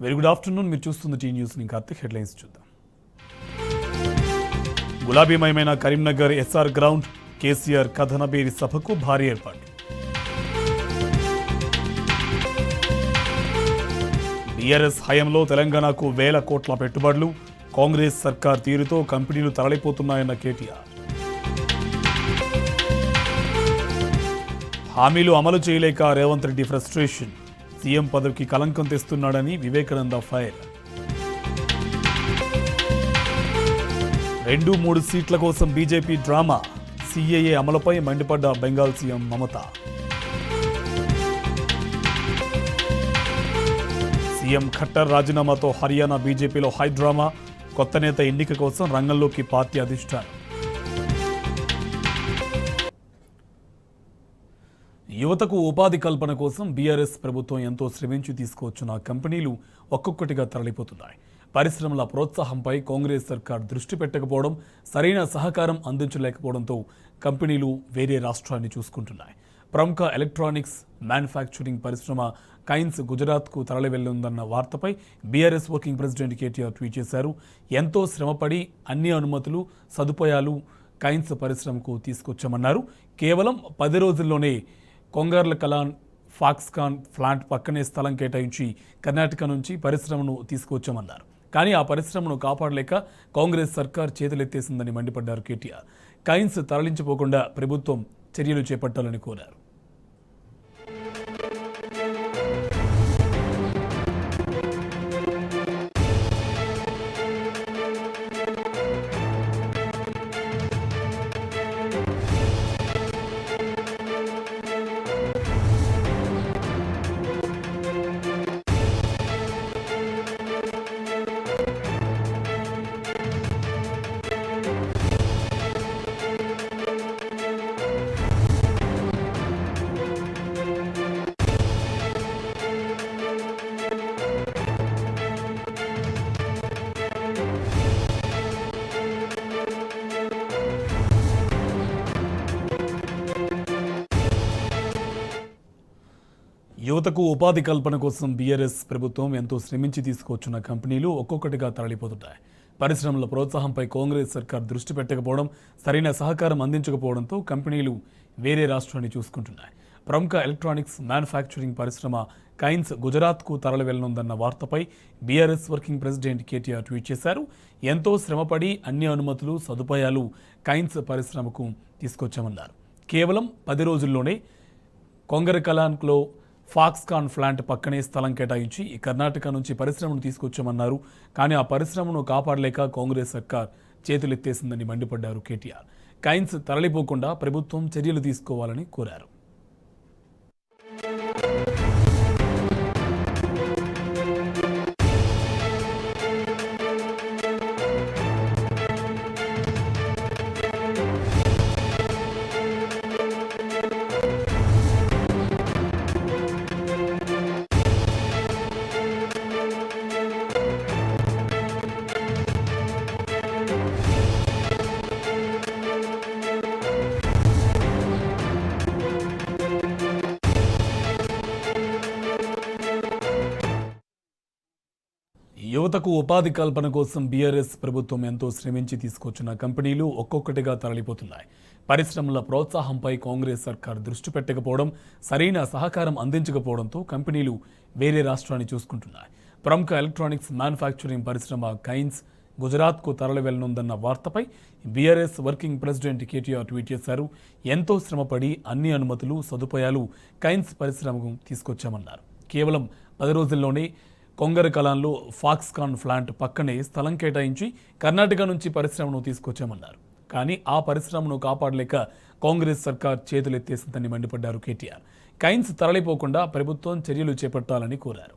Very good afternoon. మీరు చూస్తున్న tea news. Karthik headlines చూద్దాం. గులాబీమయమైన కరీంనగర్ ఎస్ఆర్ గ్రౌండ్, కేసీఆర్ కథనబేరి సభకు భారీ ఏర్పాటు. బీఆర్ఎస్ హయాంలో తెలంగాణకు వేల కోట్ల పెట్టుబడులు, కాంగ్రెస్ సర్కార్ తీరుతో కంపెనీలు తరలిపోతున్నాయన్న కేటీఆర్. హామీలు అమలు చేయలేక రేవంత్ రెడ్డి ఫ్రస్ట్రేషన్, సీఎం పదవికి కలంకం తెస్తున్నాడని వివేకానంద ఫైర్. 2-3 సీట్ల కోసం బీజేపీ డ్రామా, సీఏఏ అమలుపై మండిపడ్డ బెంగాల్ సీఎం మమత. సీఎం ఖట్టర్ రాజీనామాతో హర్యానా బీజేపీలో హైడ్రామా, కొత్త నేత ఎన్నిక కోసం రంగంలోకి పార్టీ అధిష్టానం. యువతకు ఉపాధి కల్పన కోసం బీఆర్ఎస్ ప్రభుత్వం ఎంతో శ్రమించి తీసుకువచ్చిన కంపెనీలు ఒక్కొక్కటిగా తరలిపోతున్నాయి. పరిశ్రమల ప్రోత్సాహంపై కాంగ్రెస్ సర్కార్ దృష్టి పెట్టకపోవడం, సరైన సహకారం అందించలేకపోవడంతో కంపెనీలు వేరే రాష్ట్రాన్ని చూసుకుంటున్నాయి. ప్రముఖ ఎలక్ట్రానిక్స్ మ్యానుఫ్యాక్చరింగ్ పరిశ్రమ కైన్స్ గుజరాత్కు తరలి వెళ్లిందన్న వార్తపై BRS working president KTR tweet చేశారు. ఎంతో శ్రమపడి అన్ని అనుమతులు, సదుపాయాలు కైన్స్ పరిశ్రమకు తీసుకొచ్చామన్నారు. కేవలం 10 రోజుల్లోనే కొంగర్ల కలాన్ ఫాక్స్కాన్ ప్లాంట్ పక్కనే స్థలం కేటాయించి కర్ణాటక నుంచి పరిశ్రమను తీసుకొచ్చామన్నారు. కానీ ఆ పరిశ్రమను కాపాడలేక కాంగ్రెస్ సర్కార్ చేతులెత్తేసిందని మండిపడ్డారు కేటీఆర్. కైన్స్ తరలించిపోకుండా ప్రభుత్వం చర్యలు చేపట్టాలని కోరారు. యువతకు ఉపాధి కల్పన కోసం బీఆర్ఎస్ ప్రభుత్వం ఎంతో శ్రమించి తీసుకొచ్చిన కంపెనీలు ఒక్కొక్కటిగా తరలిపోతుంటాయి. పరిశ్రమల ప్రోత్సాహంపై కాంగ్రెస్ సర్కార్ దృష్టి పెట్టకపోవడం, సరైన సహకారం అందించకపోవడంతో కంపెనీలు వేరే రాష్ట్రాన్ని చూసుకుంటున్నాయి. ప్రముఖ ఎలక్ట్రానిక్స్ మ్యానుఫ్యాక్చరింగ్ పరిశ్రమ కైన్స్ గుజరాత్కు తరలి వెళ్లనుందన్న వార్తపై BRS working president KTR tweet చేశారు. ఎంతో శ్రమపడి అన్ని అనుమతులు, సదుపాయాలు కైన్స్ పరిశ్రమకు తీసుకొచ్చామన్నారు. కేవలం 10 రోజుల్లోనే కొంగర కలాన్లో ఫాక్స్కాన్ ప్లాంట్ పక్కనే స్థలం కేటాయించి కర్ణాటక నుంచి పరిశ్రమను తీసుకొచ్చామన్నారు. కానీ ఆ పరిశ్రమను కాపాడలేక కాంగ్రెస్ సర్కార్ చేతులెత్తేసిందని మండిపడ్డారు కేటీఆర్. కైన్స్ తరలిపోకుండా ప్రభుత్వం చర్యలు తీసుకోవాలని కోరారు. యువతకు ఉపాధి కల్పన కోసం బీఆర్ఎస్ ప్రభుత్వం ఎంతో శ్రమించి తీసుకొచ్చిన కంపెనీలు ఒక్కొక్కటిగా తరలిపోతున్నాయి. పరిశ్రమల ప్రోత్సాహంపై కాంగ్రెస్ సర్కార్ దృష్టి పెట్టకపోవడం, సరైన సహకారం అందించకపోవడంతో కంపెనీలు వేరే రాష్ట్రాన్ని చూసుకుంటున్నాయి. ప్రముఖ ఎలక్ట్రానిక్స్ మ్యానుఫ్యాక్చరింగ్ పరిశ్రమ కైన్స్ గుజరాత్కు తరలి వెళ్లనుందన్న వార్తపై BRS working president KTR tweet చేశారు. ఎంతో శ్రమపడి అన్ని అనుమతులు, సదుపాయాలు కైన్స్ పరిశ్రమకు తీసుకొచ్చామన్నారు. కేవలం 10 రోజుల్లోనే కొంగర కలాన్లో ఫాక్స్కాన్ ప్లాంట్ పక్కనే స్థలం కేటాయించి కర్ణాటక నుంచి పరిశ్రమను తీసుకొచ్చామన్నారు. కానీ ఆ పరిశ్రమను కాపాడలేక కాంగ్రెస్ సర్కార్ చేతులెత్తేసిందని మండిపడ్డారు కేటీఆర్. కైన్స్ తరలిపోకుండా ప్రభుత్వం చర్యలు చేపట్టాలని కోరారు.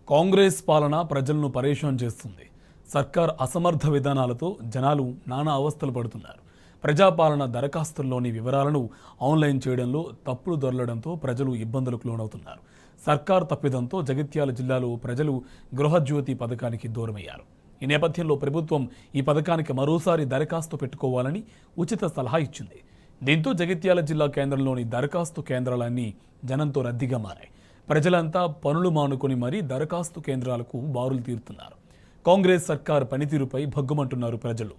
కాంగ్రెస్ పాలన ప్రజలను పరేషాన్ చేస్తుంది. సర్కార్ అసమర్థ విధానాలతో జనాలు నానా అవస్థలు పడుతున్నారు. ప్రజాపాలన దరఖాస్తుల్లోని వివరాలను ఆన్లైన్ చేయడంలో తప్పులు దొరలడంతో ప్రజలు ఇబ్బందులకు లోనవుతున్నారు. సర్కార్ తప్పిదంతో జగిత్యాల జిల్లాలో ప్రజలు గృహజ్యోతి పథకానికి దూరమయ్యారు. ఈ నేపథ్యంలో ప్రభుత్వం ఈ పథకానికి మరోసారి దరఖాస్తు పెట్టుకోవాలని ఉచిత సలహా ఇచ్చింది. దీంతో జగిత్యాల జిల్లా కేంద్రంలోని దరఖాస్తు కేంద్రాలన్నీ జనంతో రద్దీగా మారాయి. ప్రజలంతా పనులు మానుకొని మరీ దరఖాస్తు కేంద్రాలకు బారులు తీరుతున్నారు. కాంగ్రెస్ సర్కార్ పనితీరుపై భగ్గుమంటున్నారు ప్రజలు.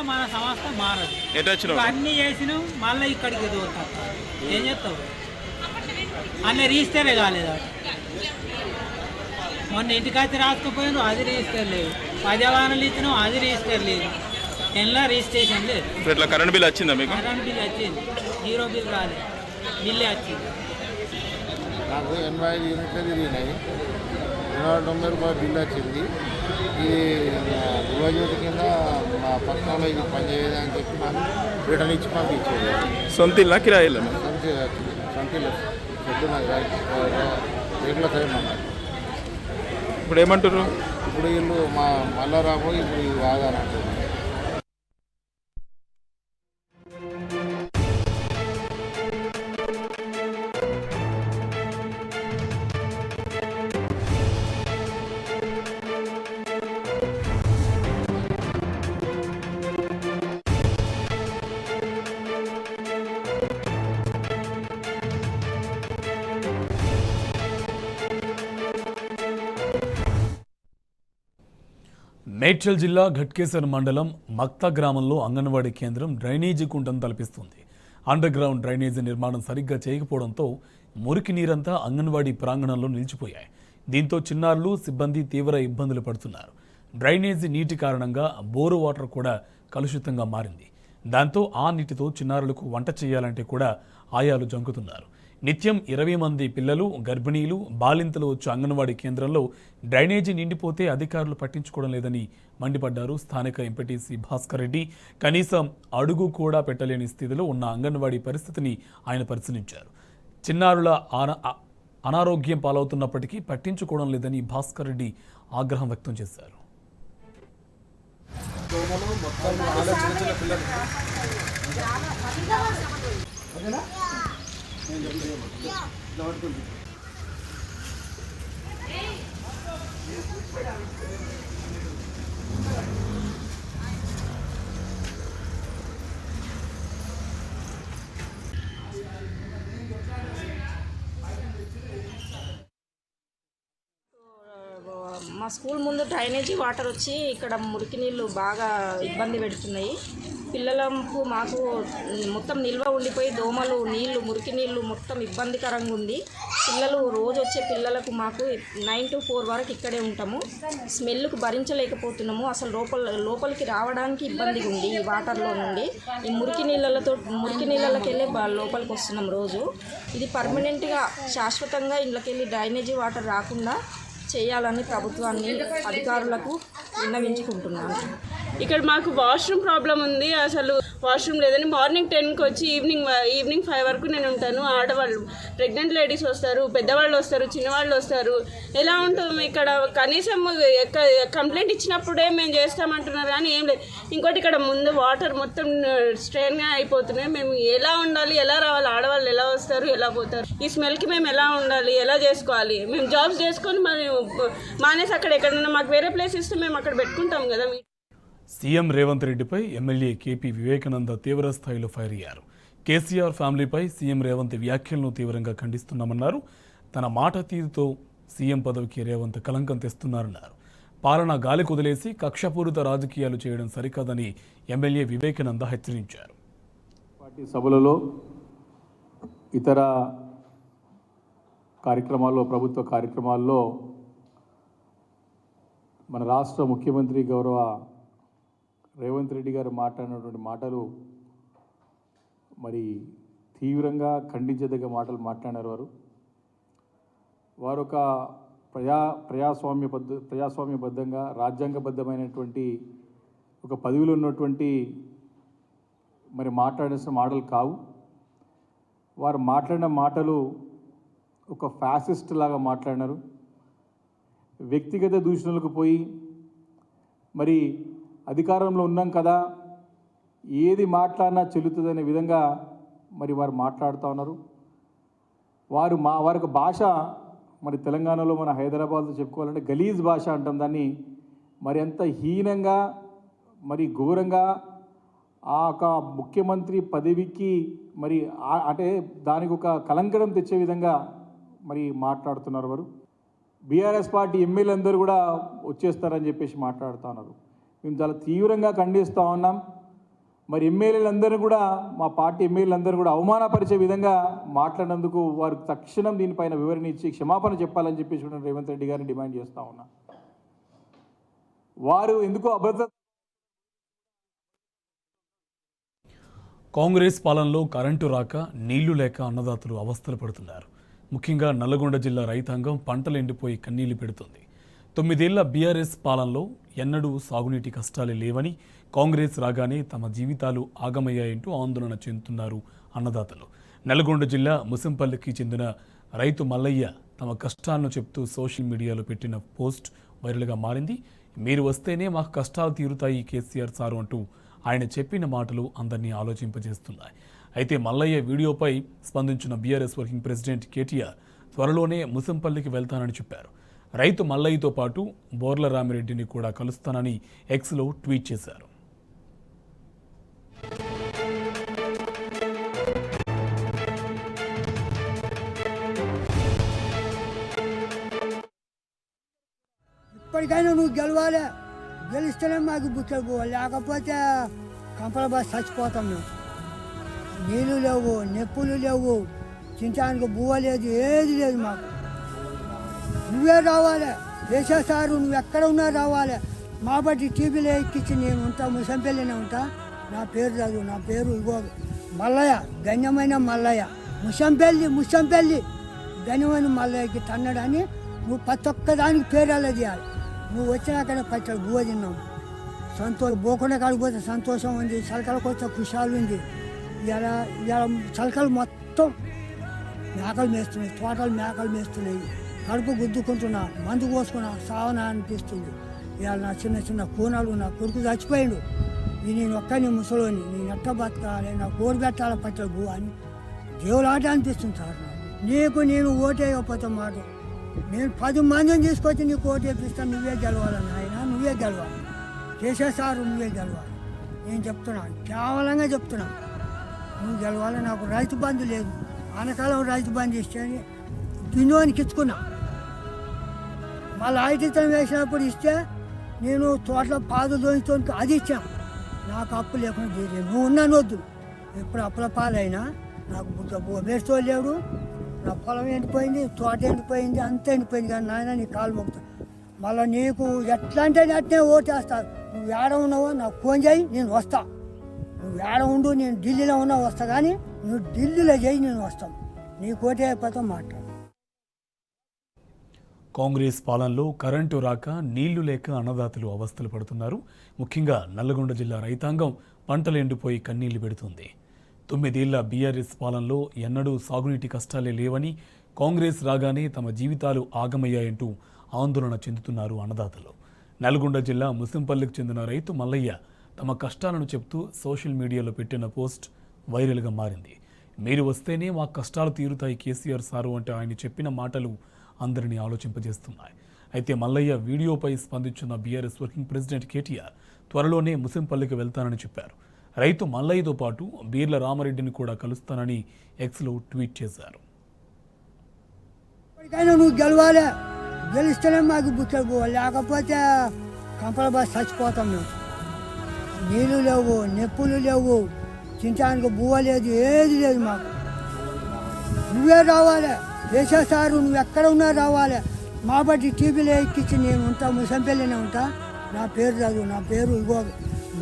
మన సంస్థ మారదు. అన్ని చేసినాం మళ్ళీ ఇక్కడికి దూరుతాం. ఏం చేస్తావు? అన్నీ రిజిస్టరే కాలేదు. మొన్న ఇంటికైతే రాసుకుపోయినారు, అది రిజిస్టర్ లేదు. 10 వాహనాలు ఇచ్చినాం, అది రిజిస్టర్ లేదు. ఎలా రిజిస్ట్రేషన్ లేదు. ఇట్లా కరెంట్ బిల్ వచ్చిందా మీకు? కరెంట్ బిల్ వచ్చింది, 0 బిల్ రాలేదు, బిల్లే వచ్చింది. నాకు 85 యూనిట్లు తిరిగినాయి, 290 రూపాయల బిల్లు వచ్చింది. ఇది గృహజ్యోతి కింద మా పక్కనలో ఇది పనిచేయదు అని చెప్పి నాకు రిటర్న్ ఇచ్చి పంపించేది. సొంత ఇల్లా కిరాయిల్లా? సొంత ఇల్లు చెట్టు నాకు రేట్ల టైం అన్నారు. ఇప్పుడు ఏమంటారు? ఇప్పుడు వీళ్ళు మళ్ళా రాబో ఇప్పుడు ఇది కాదని అంటున్నారు. మేడ్చల్ జిల్లా ఘట్కేసర్ మండలం మక్తా గ్రామంలో అంగన్వాడీ కేంద్రం డ్రైనేజీ కుంటను తలపిస్తుంది. అండర్ గ్రౌండ్ డ్రైనేజీ నిర్మాణం సరిగ్గా చేయకపోవడంతో మురికి నీరంతా అంగన్వాడీ ప్రాంగణంలో నిలిచిపోయాయి. దీంతో చిన్నారులు, సిబ్బంది తీవ్ర ఇబ్బందులు పడుతున్నారు. డ్రైనేజీ నీటి కారణంగా బోరు వాటర్ కూడా కలుషితంగా మారింది. దాంతో ఆ నీటితో చిన్నారులకు వంట చేయాలంటే కూడా ఆయాలు జంకుతున్నారు. నిత్యం 20 మంది పిల్లలు, గర్భిణీలు, బాలింతలు వచ్చి అంగన్వాడీ కేంద్రంలో డ్రైనేజీ నిండిపోతే అధికారులు పట్టించుకోవడం లేదని మండిపడ్డారు స్థానిక ఎంపీటీసీ భాస్కర్ రెడ్డి. కనీసం అడుగు కూడా పెట్టలేని స్థితిలో ఉన్న అంగన్వాడీ పరిస్థితిని ఆయన పరిశీలించారు. చిన్నారుల అనారోగ్యం పాలవుతున్నప్పటికీ పట్టించుకోవడం లేదని భాస్కర్ రెడ్డి ఆగ్రహం వ్యక్తం చేశారు. మా స్కూల్ ముందు డ్రైనేజీ వాటర్ వచ్చి ఇక్కడ మురికి నీళ్ళు బాగా ఇబ్బంది పెడుతున్నాయి. పిల్లలకు మాకు మొత్తం నిల్వ ఉండిపోయి దోమలు, నీళ్లు, మురికి నీళ్ళు మొత్తం ఇబ్బందికరంగా ఉంది. పిల్లలు రోజు వచ్చే పిల్లలకు మాకు 9 to 4 వరకు ఇక్కడే ఉంటాము. స్మెల్కు భరించలేకపోతున్నాము. అసలు లోపలికి రావడానికి ఇబ్బందిగా ఉంది. ఈ వాటర్లో నుండి ఈ మురికి నీళ్ళకి వెళ్ళి లోపలికి వస్తున్నాం రోజు. ఇది పర్మనెంట్గా శాశ్వతంగా ఇళ్ళకి వెళ్ళి డ్రైనేజీ వాటర్ రాకుండా చేయాలని ప్రభుత్వాన్ని, అధికారులకు విన్నవించుకుంటున్నాను. ఇక్కడ మాకు వాష్రూమ్ ప్రాబ్లం ఉంది. అసలు వాష్రూమ్ లేదని మార్నింగ్ 10కి వచ్చి ఈవినింగ్ 5 వరకు నేను ఉంటాను. ఆడవాళ్ళు, ప్రెగ్నెంట్ లేడీస్ వస్తారు, పెద్దవాళ్ళు వస్తారు, చిన్నవాళ్ళు వస్తారు. ఎలా ఉంటుంది ఇక్కడ? కనీసం కంప్లైంట్ ఇచ్చినప్పుడే మేము చేస్తామంటున్నారు కానీ ఏం లేదు. ఇంకోటి ఇక్కడ ముందు వాటర్ మొత్తం స్ట్రెయిన్గా అయిపోతున్నాయి. మేము ఎలా ఉండాలి, ఎలా రావాలి, ఆడవాళ్ళు ఎలా వస్తారు, ఎలా పోతారు? ఈ స్మెల్కి మేము ఎలా ఉండాలి, ఎలా చేసుకోవాలి? మేము జాబ్స్ చేసుకొని మరి మానేసి అక్కడ ఎక్కడన్నా మాకు వేరే ప్లేస్ ఇస్తే మేము అక్కడ పెట్టుకుంటాం కదా. సీఎం రేవంత్ రెడ్డిపై ఎమ్మెల్యే కేపీ వివేకానంద తీవ్ర స్థాయిలో ఫైర్ అయ్యారు. కేసీఆర్ ఫ్యామిలీపై సీఎం రేవంత్ వ్యాఖ్యలను తీవ్రంగా ఖండిస్తున్నామన్నారు. తన మాట తీరుతో సీఎం పదవికి రేవంత్ కలంకం తెస్తున్నారన్నారు. పాలన గాలి కుదిలేసి కక్షపూరిత రాజకీయాలు చేయడం సరికాదని ఎమ్మెల్యే వివేకానంద హెచ్చరించారు. పార్టీ సభలలో, ఇతర కార్యక్రమాల్లో, ప్రభుత్వ కార్యక్రమాల్లో మన రాష్ట్ర ముఖ్యమంత్రి గౌరవ రేవంత్ రెడ్డి గారు మాట్లాడినటువంటి మాటలు మరి తీవ్రంగా ఖండించదగ్గ మాటలు మాట్లాడారు. వారు ఒక ప్రజాస్వామ్యబద్ధంగా రాజ్యాంగబద్ధమైనటువంటి ఒక పదవిలో ఉన్నటువంటి మరి మాట్లాడాల్సిన మాటలు కావు. వారు మాట్లాడిన మాటలు ఒక ఫ్యాసిస్ట్ లాగా మాట్లాడినారు. వ్యక్తిగత దూషణలకు పోయి మరి అధికారంలో ఉన్నాం కదా ఏది మాట్లాడినా చెల్లుతుందనే విధంగా మరి వారు మాట్లాడుతూ ఉన్నారు. వారి భాష మరి తెలంగాణలో మన హైదరాబాద్లో చెప్పుకోవాలంటే గలీజ్ భాష అంటాం దాన్ని. మరి అంత హీనంగా మరి ఘోరంగా ఆ ఒక ముఖ్యమంత్రి పదవికి మరి అంటే దానికి ఒక కలంకరం తెచ్చే విధంగా మరి మాట్లాడుతున్నారు. వారు బీఆర్ఎస్ పార్టీ ఎమ్మెల్యేలు అందరూ కూడా వచ్చేస్తారని చెప్పేసి మాట్లాడుతూ ఉన్నారు. మేము చాలా తీవ్రంగా ఖండిస్తూ ఉన్నాం. మరి ఎమ్మెల్యేలందరూ కూడా మా పార్టీ ఎమ్మెల్యేలందరూ కూడా అవమానపరిచే విధంగా మాట్లాడినందుకు వారు తక్షణం దీనిపైన వివరణ ఇచ్చి క్షమాపణ చెప్పాలని చెప్పేసి కూడా రేవంత్ రెడ్డి గారిని డిమాండ్ చేస్తూ ఉన్నా. వారు ఎందుకో అభద్రత కాంగ్రెస్ పాలనలో కరెంటు రాక నీళ్లు లేక అన్నదాతలు అవస్థలు పడుతున్నారు. ముఖ్యంగా నల్లగొండ జిల్లా రైతాంగం పంటలు ఎండిపోయి కన్నీళ్లు పెడుతుంది. 9 ఏళ్ల బీఆర్ఎస్ పాలనలో ఎన్నడూ సాగునీటి కష్టాలే లేవని, కాంగ్రెస్ రాగానే తమ జీవితాలు ఆగమయ్యాయంటూ ఆందోళన చెందుతున్నారు అన్నదాతలు. నల్గొండ జిల్లా ముసింపల్లికి చెందిన రైతు మల్లయ్య తమ కష్టాలను చెప్తూ సోషల్ మీడియాలో పెట్టిన పోస్ట్ వైరల్గా మారింది. మీరు వస్తేనే మాకు కష్టాలు తీరుతాయి కేసీఆర్ సారు అంటూ ఆయన చెప్పిన మాటలు అందరినీ ఆలోచింపజేస్తున్నాయి. అయితే మల్లయ్య వీడియోపై స్పందించిన బీఆర్ఎస్ వర్కింగ్ ప్రెసిడెంట్ కేటీఆర్ త్వరలోనే ముసింపల్లికి వెళ్తానని చెప్పారు. రైతు మల్లయ్యతో పాటు బోర్ల రామిరెడ్డిని కూడా కలుస్తానని ఎక్స్లో ట్వీట్ చేశారు. ఇప్పటికైనా నువ్వు గెలవాలి, గెలిస్తేనే మాకు బుక్కలు పోవాలి, లేకపోతే కంపలబాస్ చచ్చిపోతాం మేము. నీళ్ళు లేవు, నెప్పులు లేవు, తినడానికి బువ్వ లేదు, ఏది లేదు మాకు. నువ్వే రావాలి, వేసేసారు, నువ్వు ఎక్కడ ఉన్నా రావాలి. మా బట్టి టీవీలో ఎక్కించి నేను ఉంటా, ముసంపల్లినే ఉంటా. నా పేరు చదువు, నా పేరు ఇగో మల్లయ్య, గణ్యమైన మల్లయ్య. ముసంపల్లి గణ్యమైన మల్లయ్యకి తన్నడని నువ్వు ప్రతి ఒక్కదానికి పేరాలే చేయాలి. నువ్వు వచ్చినాకనే పచ్చడి బువ్వ తిన్నావు. పోకుండా కాడిపోతే సంతోషం ఉంది, చలకలకు వచ్చే ఖుషాలు ఉంది. ఇలా చలకలు మొత్తం మేకలు మేస్తున్నాయి, తోటలు మేకలు మేస్తున్నాయి. కడుపు గుద్దుకుంటున్నా, మందు కోసుకున్నా, సావనా అనిపిస్తుంది. ఇవాళ నా చిన్న కూనలు, నా కొడుకు చచ్చిపోయాడు. నేను ఒక్కని ముసలోని, నేను ఎట్ట బతకాలి, నా కోడి పెట్టాలి పచ్చడి బువ్వ అని దేవుడు ఆట అనిపిస్తుంది సార్. నేను ఓటేయకపోతే మాట, నేను 10 మందిని తీసుకొచ్చి నీకు ఓటు వేపిస్తాను. నువ్వే గెలవాలని ఆయన, నువ్వే గెలవాలి, చేసేసారు, నువ్వే గెలవాలి. నేను చెప్తున్నాను, కేవలంగా చెప్తున్నాను, నువ్వు గెలవాలి. నాకు రైతు బంధు లేదు, ఆనకాలం రైతు బంధు ఇస్తే దున్నోనికి ఇచ్చుకున్నా. మళ్ళీ ఐటితం వేసినప్పుడు ఇస్తే నేను తోటలో పాదు దోనితో అది ఇచ్చాను. నాకు అప్పు లేకుండా తీరే, నువ్వు ఉన్నాను వద్దు. ఎప్పుడు అప్పుల పాలైనా నాకు వేస్తూ లేడు. నా పొలం ఎండిపోయింది, తోట ఎండిపోయింది, అంతా ఎండిపోయింది. కానీ నాయన నీ కాలు మొక్కుతా. మళ్ళీ నీకు ఎట్లా అంటే అట్నే ఓటేస్తారు. నువ్వు ఏడ ఉన్నావో నాకు ఫోన్ చేయి, నేను వస్తా. నువ్వు ఏడ ఉండు, నేను ఢిల్లీలో ఉన్నా వస్తా. కానీ నువ్వు ఢిల్లీలో చేయి, నేను వస్తాను. నీకు ఓటే అయిపోతాం మాట్లాడు. కాంగ్రెస్ పాలనలో కరెంటు రాక నీళ్లు లేక అన్నదాతలు అవస్థలు పడుతున్నారు. ముఖ్యంగా నల్లగొండ జిల్లా రైతాంగం పంటలు ఎండిపోయి కన్నీళ్లు పెడుతుంది. 9 ఏళ్ల బీఆర్ఎస్ పాలనలో ఎన్నడూ సాగునీటి కష్టాలే లేవని, కాంగ్రెస్ రాగానే తమ జీవితాలు ఆగమయ్యాయంటూ ఆందోళన చెందుతున్నారు అన్నదాతలు. నల్గొండ జిల్లా ముసింపల్లికి చెందిన రైతు మల్లయ్య తమ కష్టాలను చెప్తూ సోషల్ మీడియాలో పెట్టిన పోస్ట్ వైరల్గా మారింది. మీరు వస్తేనే మా కష్టాలు తీరుతాయి కేసీఆర్ సారు అంటే ఆయన చెప్పిన మాటలు అందరినీ ఆలోచింపజేస్తున్నాయి. అయితే మల్లయ్య వీడియోపై స్పందించిన బీఆర్ఎస్ వర్కింగ్ ప్రెసిడెంట్ కేటీఆర్ త్వరలోనే ముసింపల్లికి వెళ్తానని చెప్పారు. రైతు మల్లయ్యతో పాటు బీర్ల రామరెడ్డిని కూడా కలుస్తానని ఎక్స్లో ట్వీట్ చేశారు. ఇప్పటికైనా నువ్వు గెలవాలి, గెలిస్తేనే మాకు బుక్కలు పోవాలి, లేకపోతే కంపలబాస్ చచ్చిపోతాం మేము. నీళ్ళు లేవు, నెప్పులు లేవు, తినడానికి బువ్వ లేదు, ఏది లేదు మాకు. నువ్వే రావాలి, వేసేసారు, నువ్వు ఎక్కడ ఉన్నా రావాలి. మా బట్టి టీవీలో ఎక్కించి నేను ఉంటా, ముసంపల్లినే ఉంటా. నా పేరు చదువు, నా పేరు ఇగో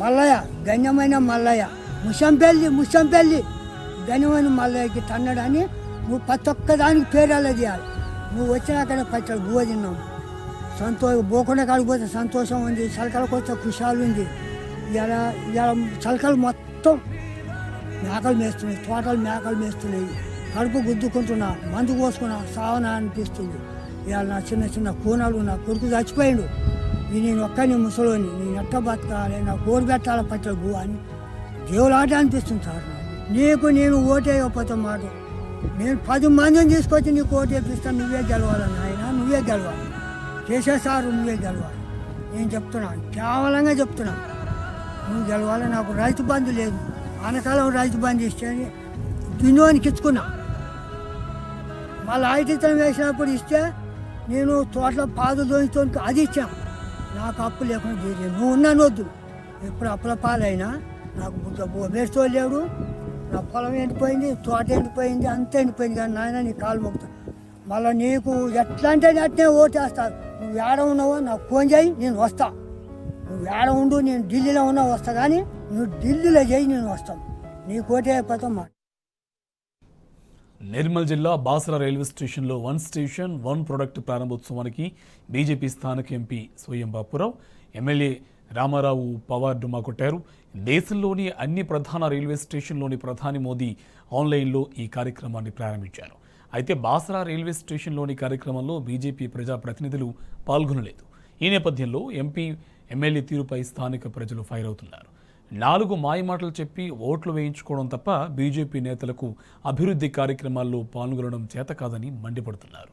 మల్లయ్య, గణ్యమైన మల్లయ్య. ముసంపల్లి గణ్యమైన మల్లయ్యకి తన్నడని నువ్వు ప్రతి ఒక్కదానికి పేరాలే చేయాలి. నువ్వు వచ్చినాకనే పచ్చడి బువ్వ తిన్నాం బోకుండా కాడిపోతే సంతోషం ఉంది, చలకలకు వస్తే ఖుషాలు ఉంది. ఇలా ఇలా చలకలు మొత్తం మేకలు మేస్తున్నాయి, తోటలు మేకలు మేస్తున్నాయి. కడుపు గుద్దుకుంటున్నా, మందు పోసుకున్నా సావనా అనిపిస్తుంది. ఇవాళ నా చిన్న చిన్న కూనలు, నా కొడుకు చచ్చిపోయాడు. నేను ఒక్కని ముసలోని, నేను ఎట్ట బతకాలి, నా కోడి పెట్టాలి పచ్చడి బువ్వ అని దేవులాట అనిపిస్తుంది సార్. నీకు నేను ఓటేయకపోతే మాట, నేను 10 మందిని తీసుకొచ్చి నీకు ఓటేపిస్తాను. నువ్వే గెలవాలని ఆయన, నువ్వే గెలవాలి, చేసేసారు నువ్వే గెలవాలి. నేను చెప్తున్నాను, కేవలంగా చెప్తున్నాను, నువ్వు గెలవాలి. నాకు రైతు బంధు లేదు, ఆనకాలం రైతు బంధు ఇస్తే దున్నోనికి ఇచ్చుకున్నా. మళ్ళీ ఐటితనం వేసినప్పుడు ఇస్తే నేను తోటలో పాదు దోనితో అది ఇచ్చాను. నాకు అప్పు లేకుండా తీరే, నువ్వు ఉన్నాను వద్దు. ఎప్పుడు అప్పుల పాలైనా నాకు వేస్తూ లేడు. నా పొలం ఎండిపోయింది, తోట ఎండిపోయింది, అంత ఎండిపోయింది. కానీ నాయన నీ కాలు మొక్కుతా. మళ్ళీ నీకు ఎట్లా అంటే అట్నే ఓటేస్తాను. నువ్వు ఏడ ఉన్నావో నాకు ఫోన్ చేయి, నేను వస్తా. నువ్వు ఏడ ఉండు, నేను ఢిల్లీలో ఉన్నా వస్తా. కానీ నువ్వు ఢిల్లీలో చేయి, నేను వస్తాను. నీకు ఓటే అయిపోతాం మాట. నిర్మల్ జిల్లా బాసరా రైల్వే స్టేషన్లో 1 స్టేషన్ 1 ప్రొడక్ట్ ప్రారంభోత్సవానికి బీజేపీ స్థానిక ఎంపీ స్వయం బాపురావు, ఎమ్మెల్యే రామారావు పవార్ డుమా కొట్టారు. దేశంలోని అన్ని ప్రధాన రైల్వే స్టేషన్లోని ప్రధాని మోదీ ఆన్లైన్లో ఈ కార్యక్రమాన్ని ప్రారంభించారు. అయితే బాసరా రైల్వే స్టేషన్లోని కార్యక్రమంలో బీజేపీ ప్రజాప్రతినిధులు పాల్గొనలేదు. ఈ నేపథ్యంలో ఎంపీ ఎమ్మెల్యే తీరుపై స్థానిక ప్రజలు ఫైర్ అవుతున్నారు. 4 మాయమాటలు చెప్పి ఓట్లు వేయించుకోవడం తప్ప బీజేపీ నేతలకు అభివృద్ధి కార్యక్రమాల్లో పాల్గొనడం చేత కాదని మండిపడుతున్నారు.